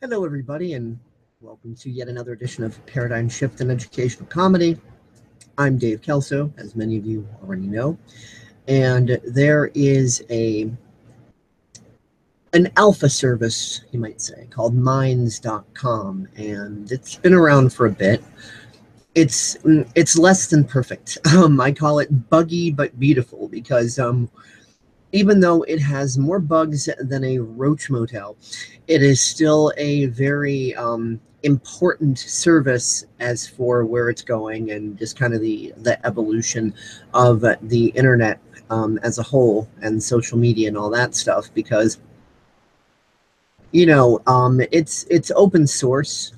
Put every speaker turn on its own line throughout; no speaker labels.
Hello, everybody, and welcome to yet another edition of Paradigm Shift in Educational Comedy. I'm Dave Kelso, as many of you already know, and there is an alpha service, you might say, called Minds.com, and it's been around for a bit. It's less than perfect. I call it buggy but beautiful because even though it has more bugs than a roach motel, it is still a very important service as for where it's going and just kind of the evolution of the internet as a whole and social media and all that stuff. Because it's open source.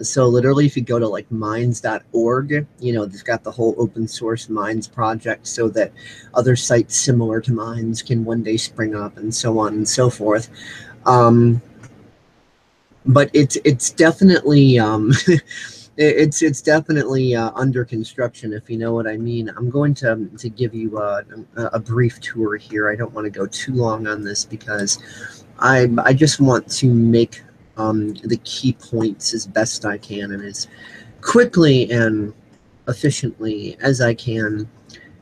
So literally, if you go to like minds.org, they've got the whole open source Minds project so that other sites similar to Minds can one day spring up and so on and so forth. But it's definitely it's definitely under construction, if you know what I mean. I'm going to give you a brief tour here. I don't want to go too long on this because I just want to make the key points as best I can and as quickly and efficiently as I can,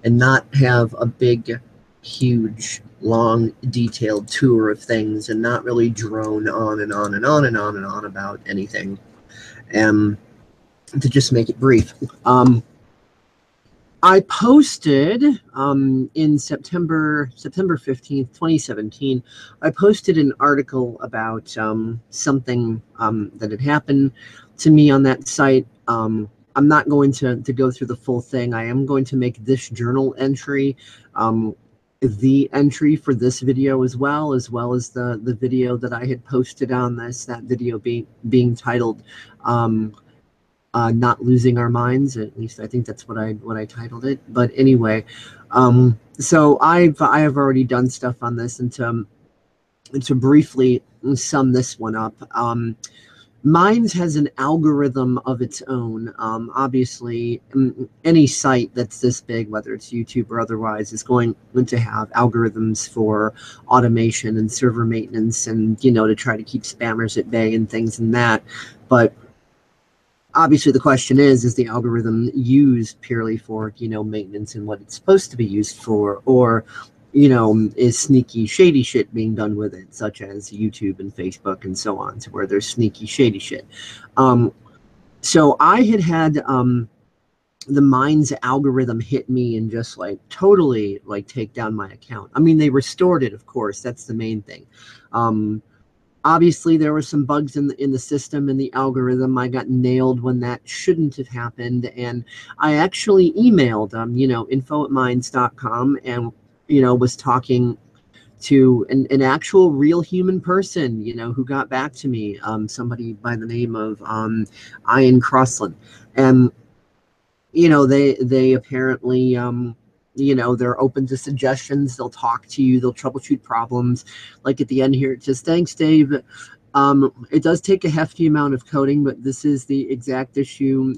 and not have a big, huge, long, detailed tour of things and not really drone on and on and on and on and on about anything, and to just make it brief. I posted in September 15th, 2017, I posted an article about something that had happened to me on that site. I'm not going to go through the full thing. I am going to make this journal entry the entry for this video as well as the video that I had posted on this, that video being titled Not Losing Our Minds. At least I think that's what I titled it. But anyway, so I have already done stuff on this, and to briefly sum this one up, Minds has an algorithm of its own. Obviously, any site that's this big, whether it's YouTube or otherwise, is going to have algorithms for automation and server maintenance, and to try to keep spammers at bay and things and that. But obviously, the question is the algorithm used purely for, maintenance and what it's supposed to be used for, or, is sneaky, shady shit being done with it, such as YouTube and Facebook and so on, to where there's sneaky, shady shit. So I had the Minds algorithm hit me and just totally take down my account. I mean, they restored it, of course. That's the main thing. Obviously, there were some bugs in the system and the algorithm. I got nailed when that shouldn't have happened, and I actually emailed info@minds.com, and was talking to an actual real human person, who got back to me, somebody by the name of Ian Crossland, and they apparently they're open to suggestions. They'll talk to you. They'll troubleshoot problems. Like at the end here, it says, "Thanks, Dave. It does take a hefty amount of coding, but this is the exact issue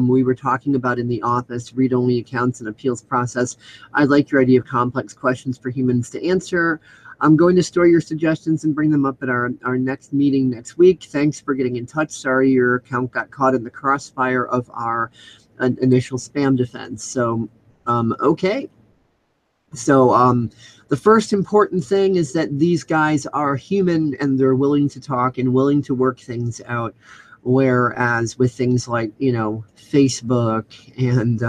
we were talking about in the office, read-only accounts and appeals process. I like your idea of complex questions for humans to answer. I'm going to store your suggestions and bring them up at our next meeting next week. Thanks for getting in touch. Sorry your account got caught in the crossfire of our initial spam defense." So, okay. So the first important thing is that these guys are human and they're willing to talk and willing to work things out. Whereas with things like, Facebook and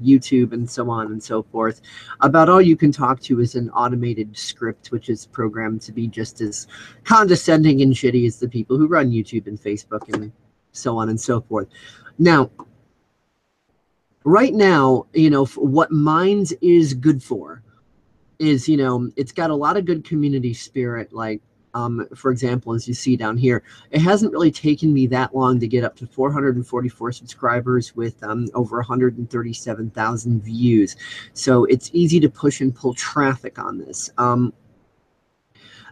YouTube and so on and so forth, about all you can talk to is an automated script, which is programmed to be just as condescending and shitty as the people who run YouTube and Facebook and so on and so forth. Now, right now, what Minds is good for is, it's got a lot of good community spirit. Like, for example, as you see down here, it hasn't really taken me that long to get up to 444 subscribers with over 137,000 views. So it's easy to push and pull traffic on this.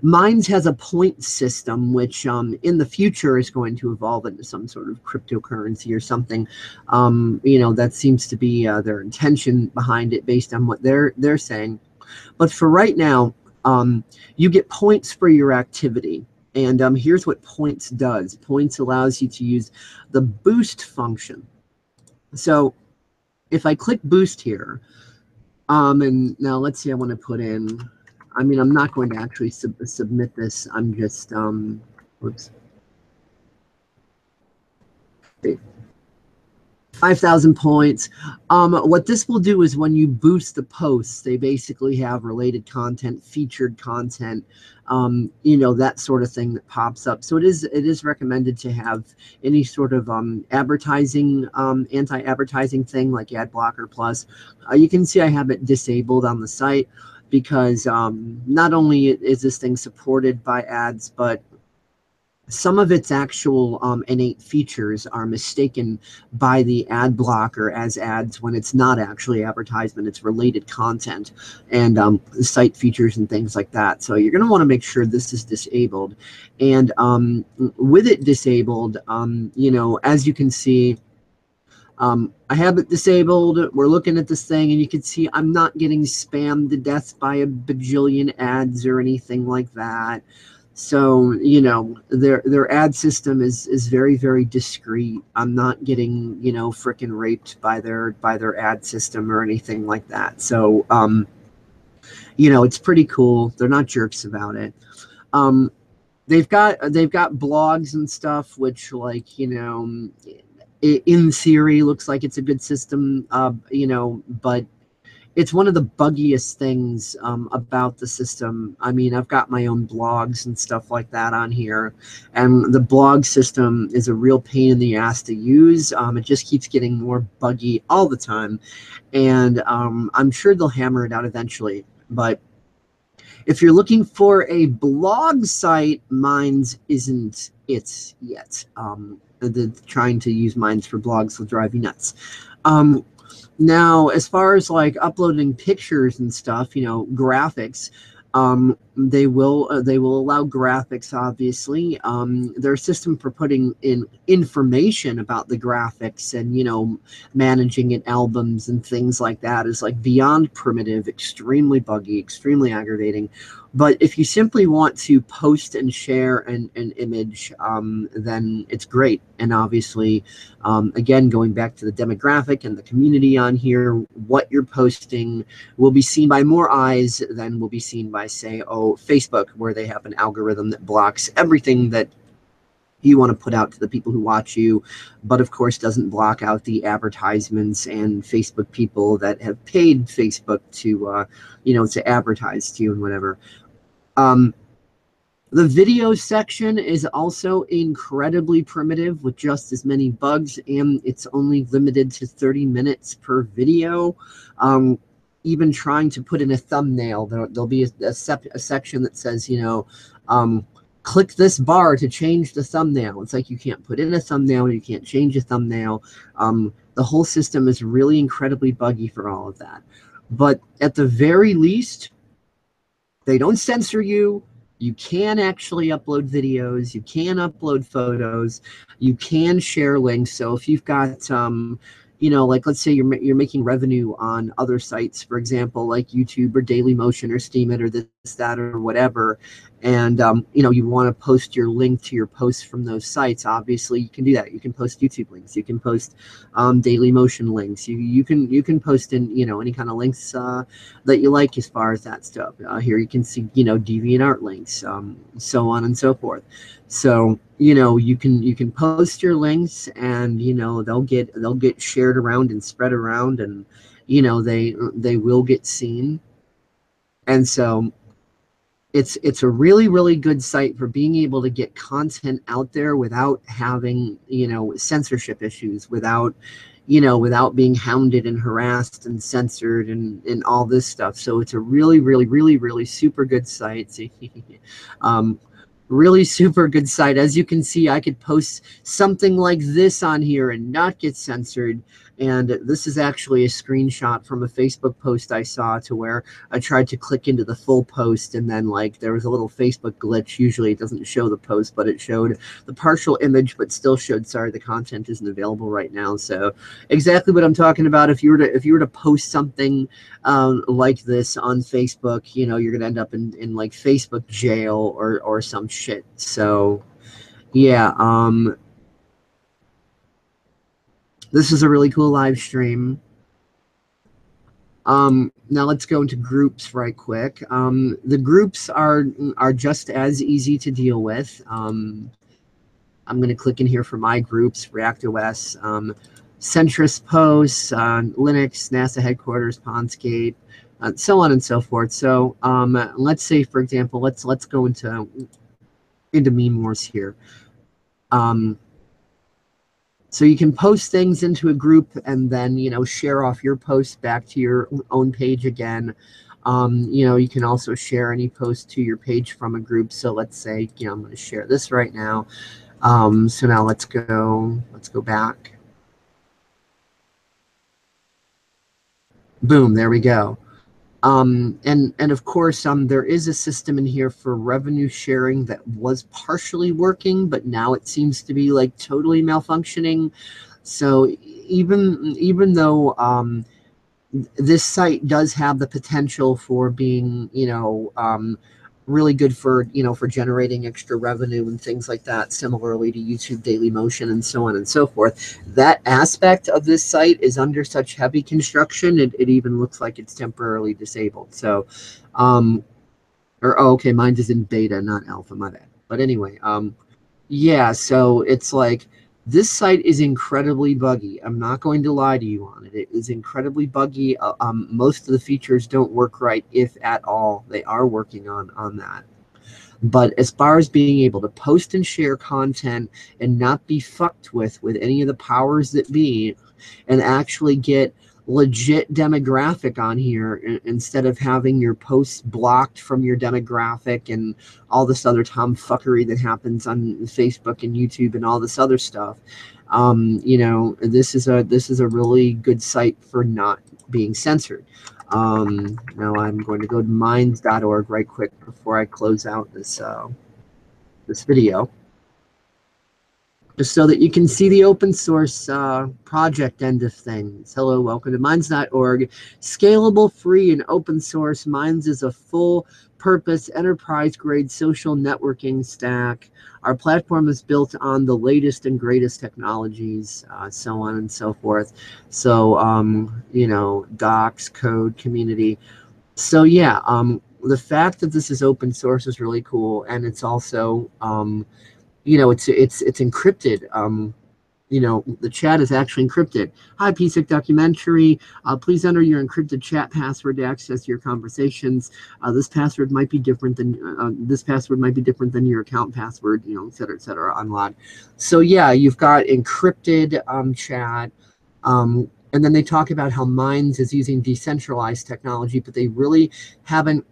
Minds has a point system, which in the future is going to evolve into some sort of cryptocurrency or something. That seems to be their intention behind it, based on what they're saying. But for right now, you get points for your activity. And here's what Points does. Points allows you to use the boost function. So if I click boost here, and now let's see, I want to put in, I mean, I'm not going to actually submit this. I'm just, whoops. 5,000 points. What this will do is when you boost the posts, they basically have related content, featured content, you know, that sort of thing that pops up. So it is recommended to have any sort of advertising, anti-advertising thing like Ad Blocker Plus. You can see I have it disabled on the site because not only is this thing supported by ads, but some of its actual innate features are mistaken by the ad blocker as ads when it's not actually advertisement. It's related content and site features and things like that. So you're going to want to make sure this is disabled. And with it disabled, you know, as you can see, I have it disabled. We're looking at this thing, and you can see I'm not getting spammed to death by a bajillion ads or anything like that. So, you know, their ad system is very, very discreet. I'm not getting, you know, frickin' raped by their ad system or anything like that. So, you know, it's pretty cool. They're not jerks about it. They've got blogs and stuff, which, like, you know, in theory looks like it's a good system, you know, but it's one of the buggiest things about the system. I mean, I've got my own blogs and stuff like that on here, and the blog system is a real pain in the ass to use. It just keeps getting more buggy all the time, and I'm sure they'll hammer it out eventually. But if you're looking for a blog site, Minds isn't it yet. Trying to use Minds for blogs will drive you nuts. Now, as far as like uploading pictures and stuff, you know, graphics, they will allow graphics, obviously. Their system for putting in information about the graphics and, you know, managing it, albums and things like that is like beyond primitive, extremely buggy, extremely aggravating. But if you simply want to post and share an image, then it's great. And obviously, again, going back to the demographic and the community on here, what you're posting will be seen by more eyes than will be seen by, say, Facebook, where they have an algorithm that blocks everything that you want to put out to the people who watch you, but of course doesn't block out the advertisements and Facebook people that have paid Facebook to, you know, to advertise to you and whatever. The video section is also incredibly primitive with just as many bugs, and it's only limited to 30 minutes per video. Even trying to put in a thumbnail, there'll be a section that says, you know, click this bar to change the thumbnail. It's like you can't put in a thumbnail, you can't change a thumbnail. The whole system is really incredibly buggy for all of that. But at the very least, they don't censor you. You can actually upload videos. You can upload photos. You can share links. So if you've got, you know, like let's say you're making revenue on other sites, for example, like YouTube or Dailymotion or Steemit or this, that, or whatever, and you know, you want to post your link to your posts from those sites, obviously you can do that. You can post YouTube links. You can post Dailymotion links. You can post in, you know, any kind of links that you like as far as that stuff. Here you can see, you know, DeviantArt links, so on and so forth. So, you know, you can post your links, and, you know, they'll get shared around and spread around, and, you know, they will get seen. And so it's a really, really good site for being able to get content out there without having, you know, censorship issues, without, you know, without being hounded and harassed and censored and all this stuff. So it's a really, really, really, really super good site. Really super good site. As you can see, I could post something like this on here and not get censored, And this is actually a screenshot from a Facebook post I saw, to where I tried to click into the full post, and then like there was a little Facebook glitch. Usually it doesn't show the post, but it showed the partial image, but still showed, sorry, the content isn't available right now. So exactly what I'm talking about. If you were to post something like this on Facebook, you know, you're gonna end up in like Facebook jail or some shit. So yeah, this is a really cool live stream. Now let's go into groups right quick. The groups are just as easy to deal with. I'm going to click in here for my groups: React OS, Centrist Posts, Linux, NASA headquarters, Pondscape, so on and so forth. So let's say, for example, let's go into meme wars here. So you can post things into a group and then, you know, share off your posts back to your own page again. You know, you can also share any post to your page from a group. So let's say, you know, I'm going to share this right now. So now let's go back. Boom, there we go. And of course, there is a system in here for revenue sharing that was partially working, but now it seems to be like totally malfunctioning. So even though this site does have the potential for being, you know, really good for, you know, for generating extra revenue and things like that, similarly to YouTube Daily Motion and so on and so forth, that aspect of this site is under such heavy construction, it even looks like it's temporarily disabled. So okay, mine is in beta, not alpha, my bad. But anyway, yeah, so it's like, this site is incredibly buggy. I'm not going to lie to you on it. It is incredibly buggy. Most of the features don't work right, if at all. They are working on that. But as far as being able to post and share content and not be fucked with any of the powers that be, and actually get legit demographic on here instead of having your posts blocked from your demographic and all this other tomfuckery that happens on Facebook and YouTube and all this other stuff. You know, this is a really good site for not being censored. Now I'm going to go to minds.org right quick before I close out this video, just so that you can see the open source project end of things. Hello, welcome to Minds.org. Scalable, free, and open source. Minds is a full-purpose, enterprise-grade social networking stack. Our platform is built on the latest and greatest technologies, so on and so forth. So, you know, docs, code, community. So, yeah, the fact that this is open source is really cool, and it's also you know, it's encrypted. You know, the chat is actually encrypted. Hi, PSEC documentary. Please enter your encrypted chat password to access your conversations. This password might be different than your account password. You know, et cetera, unlocked. So yeah, you've got encrypted chat. And then they talk about how Minds is using decentralized technology, but they really haven't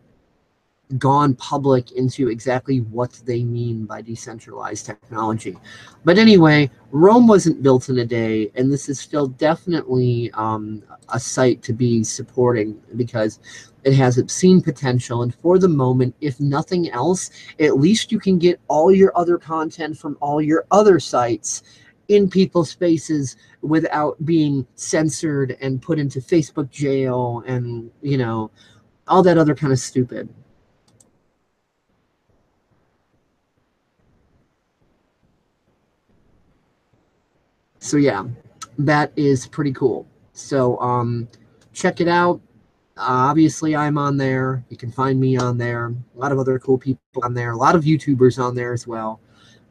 gone public into exactly what they mean by decentralized technology. But anyway, Rome wasn't built in a day, and this is still definitely a site to be supporting, because it has obscene potential. And for the moment, if nothing else, at least you can get all your other content from all your other sites in people's spaces without being censored and put into Facebook jail and, you know, all that other kind of stupid. So yeah, that is pretty cool. So check it out. Obviously, I'm on there. You can find me on there. A lot of other cool people on there. A lot of YouTubers on there as well.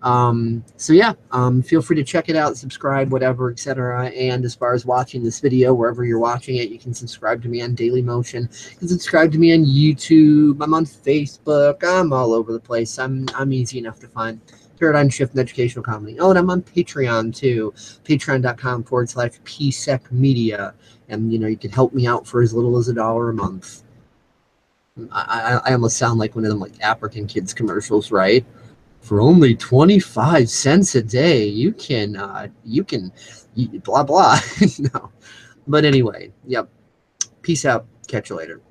So yeah, feel free to check it out, subscribe, whatever, etc. And as far as watching this video, wherever you're watching it, you can subscribe to me on Daily Motion. You can subscribe to me on YouTube. I'm on Facebook. I'm all over the place. I'm easy enough to find. Paradigm Shift in Educational Comedy. Oh, and I'm on Patreon too. Patreon.com/PSEC Media. And, you know, you can help me out for as little as $1 a month. I almost sound like one of them like African kids commercials, right? For only 25 cents a day, you can blah blah. No, but anyway, yep. Peace out. Catch you later.